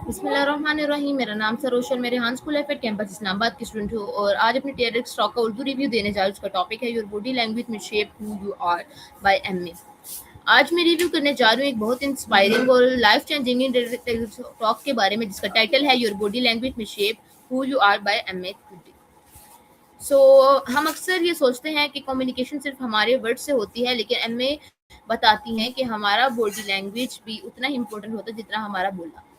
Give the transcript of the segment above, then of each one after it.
बिस्मिल्लाहिर्रहमानिर्रहीम। मेरा नाम सरोश और मेरे हान स्कूल एफ कैंपस इस्लामाबाद की स्टूडेंट हूँ और आज अपने टेरेक्स स्टॉक का उर्दू रिव्यू देने जा रही हूँ। उसका टॉपिक है your body language may shape who you are by Amy. आज मैं रिव्यू करने जा रही हूँ एक बहुत इंस्पायरिंग और लाइफ चेंजिंग टॉक के बारे में जिसका टाइटल है your body language may shape who you are by Amy. So हम अक्सर ये सोचते हैं कि कम्युनिकेशन सिर्फ हमारे वर्ड से होती है, लेकिन एम ए बताती हैं कि हमारा बॉडी लैंग्वेज भी उतना ही इम्पोर्टेंट होता है जितना हमारा बोलना।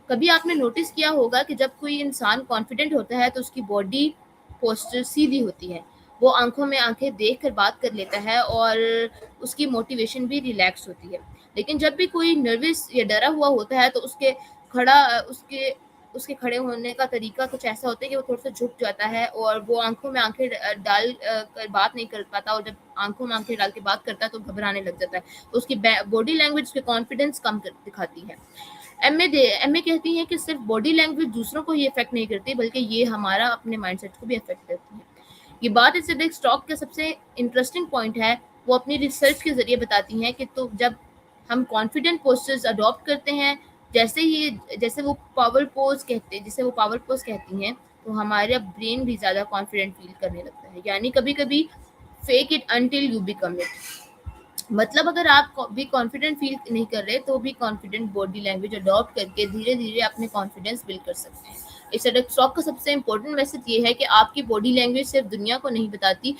कभी आपने नोटिस किया होगा कि जब कोई इंसान कॉन्फिडेंट होता है तो उसकी बॉडी पोस्चर सीधी होती है, वो आंखों में आंखें देख कर बात कर लेता है और उसकी मोटिवेशन भी रिलैक्स होती है। लेकिन जब भी कोई नर्वस या डरा हुआ होता है तो खड़ा उसके उसके खड़े होने का तरीका कुछ ऐसा होता है कि वो थोड़ा सा झुक जाता है और वो आंखों में आंखें डाल कर बात नहीं कर पाता, और जब आंखों में आंखें डाल के बात करता है तो घबराने लग जाता है। उसकी बॉडी लैंग्वेज उसके कॉन्फिडेंस कम दिखाती है। एमए कहती हैं कि सिर्फ बॉडी लैंग्वेज दूसरों को ही इफेक्ट नहीं करती, बल्कि ये हमारा अपने माइंडसेट को भी इफेक्ट करती है। ये बात इससे देख स्टॉक का सबसे इंटरेस्टिंग पॉइंट है। वो अपनी रिसर्च के जरिए बताती हैं कि तो जब हम कॉन्फिडेंट पोस्चर्स अडॉप्ट करते हैं, जैसे वो पावर पोज कहती हैं, तो हमारा ब्रेन भी ज़्यादा कॉन्फिडेंट फील करने लगता है। यानी कभी कभी fake it until you become it. मतलब अगर आप भी कॉन्फिडेंट फील नहीं कर रहे तो भी कॉन्फिडेंट बॉडी लैंग्वेज अडॉप्ट करके धीरे धीरे अपने कॉन्फिडेंस बिल्ड कर सकते हैं। इस स्टॉक का सबसे इम्पोर्टेंट मैसेज ये है कि आपकी बॉडी लैंग्वेज सिर्फ दुनिया को नहीं बताती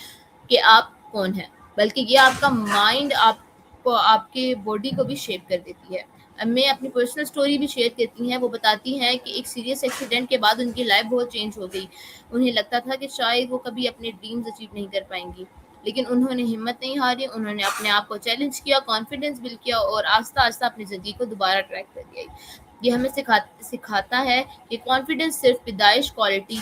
कि आप कौन हैं, बल्कि ये आपका माइंड आपको आपके बॉडी को भी शेप कर देती है। मैं अपनी पर्सनल स्टोरी भी शेयर करती हैं। वो बताती हैं कि एक सीरियस एक्सीडेंट के बाद उनकी लाइफ बहुत चेंज हो गई। उन्हें लगता था कि शायद वो कभी अपने ड्रीम्स अचीव नहीं कर पाएंगी, लेकिन उन्होंने हिम्मत नहीं हारी। उन्होंने अपने आप को चैलेंज किया, कॉन्फिडेंस बिल्ड किया और आस्ता आस्ता अपनी ज़िंदगी को दोबारा ट्रैक कर दिया। ये हमें सिखाता है कि कॉन्फिडेंस सिर्फ पैदाइशी क्वालिटी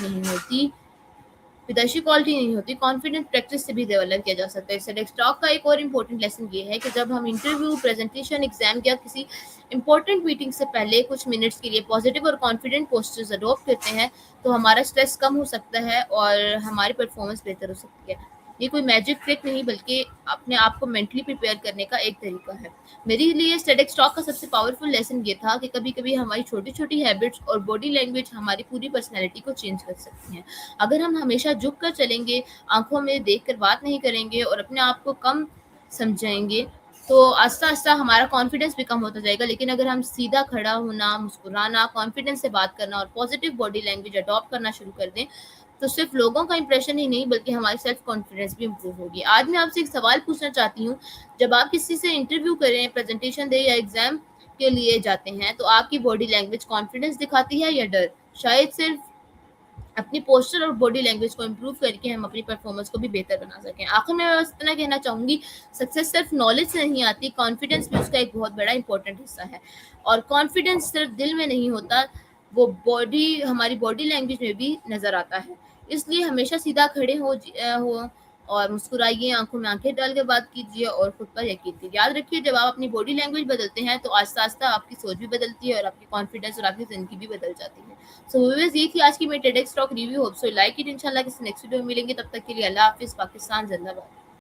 नहीं होती, कॉन्फिडेंस प्रैक्टिस से भी डेवलप किया जा सकता है। सेलेक्ट स्टॉक का एक और इम्पोर्टेंट लेसन ये है कि जब हम इंटरव्यू, प्रेजेंटेशन, एग्जाम या किसी इंपॉर्टेंट मीटिंग से पहले कुछ मिनट्स के लिए पॉजिटिव और कॉन्फिडेंट पोस्चर्स अडॉप्ट करते हैं, तो हमारा स्ट्रेस कम हो सकता है और हमारी परफॉर्मेंस बेहतर हो सकती है। ये कोई मैजिक ट्रिक नहीं, बल्कि अपने आप को मेंटली प्रिपेयर करने का एक तरीका है। मेरे लिए स्टैटिक स्टॉक का सबसे पावरफुल लेसन ये था कि कभी-कभी हमारी छोटी-छोटी हैबिट्स और बॉडी लैंग्वेज हमारी पूरी पर्सनैलिटी को चेंज कर सकती हैं। अगर हम हमेशा झुक कर चलेंगे, आँखों में देखकर बात नहीं करेंगे और अपने आप को कम समझेंगे, तो आस्ता-आस्ता हमारा कॉन्फिडेंस भी कम होता जाएगा। लेकिन अगर हम सीधा खड़ा होना, मुस्कुराना, कॉन्फिडेंस से बात करना और पॉजिटिव बॉडी लैंग्वेज अडॉप्ट करना शुरू कर दें, तो सिर्फ लोगों का इंप्रेशन ही नहीं बल्कि हमारी सेल्फ कॉन्फिडेंस भी इम्प्रूव होगी। आज मैं आपसे एक सवाल पूछना चाहती हूँ, जब आप किसी से इंटरव्यू करें, प्रेजेंटेशन दें या एग्जाम के लिए जाते हैं, तो आपकी बॉडी लैंग्वेज कॉन्फिडेंस दिखाती है या डर? शायद सिर्फ अपनी पोस्चर और बॉडी लैंग्वेज को इम्प्रूव करके हम अपनी परफॉर्मेंस को भी बेहतर बना सकें। आखिर में मैं बस इतना कहना चाहूँगी, सक्सेस सिर्फ नॉलेज से नहीं आती, कॉन्फिडेंस भी उसका एक बहुत बड़ा इंपॉर्टेंट हिस्सा है। और कॉन्फिडेंस सिर्फ दिल में नहीं होता, वो हमारी बॉडी लैंग्वेज में भी नज़र आता है। इसलिए हमेशा सीधा खड़े हो और मुस्कुराइए, आंखों में आंखें डाल के बात कीजिए और खुद पर यकीन कीजिए। याद रखिए, जब आप अपनी बॉडी लैंग्वेज बदलते हैं तो आस्ता आस्ता आपकी सोच भी बदलती है और आपकी कॉन्फिडेंस और आपकी ज़िंदगी भी बदल जाती है। सो व्यूअर्स, ये थी आज की मेरी TEDx talk review. Hope so like it. इंशाल्लाह किसी नेक्स्ट वीडियो में मिलेंगे। तब तक के लिए अल्लाह हाफिज़। पाकिस्तान जिंदाबाद।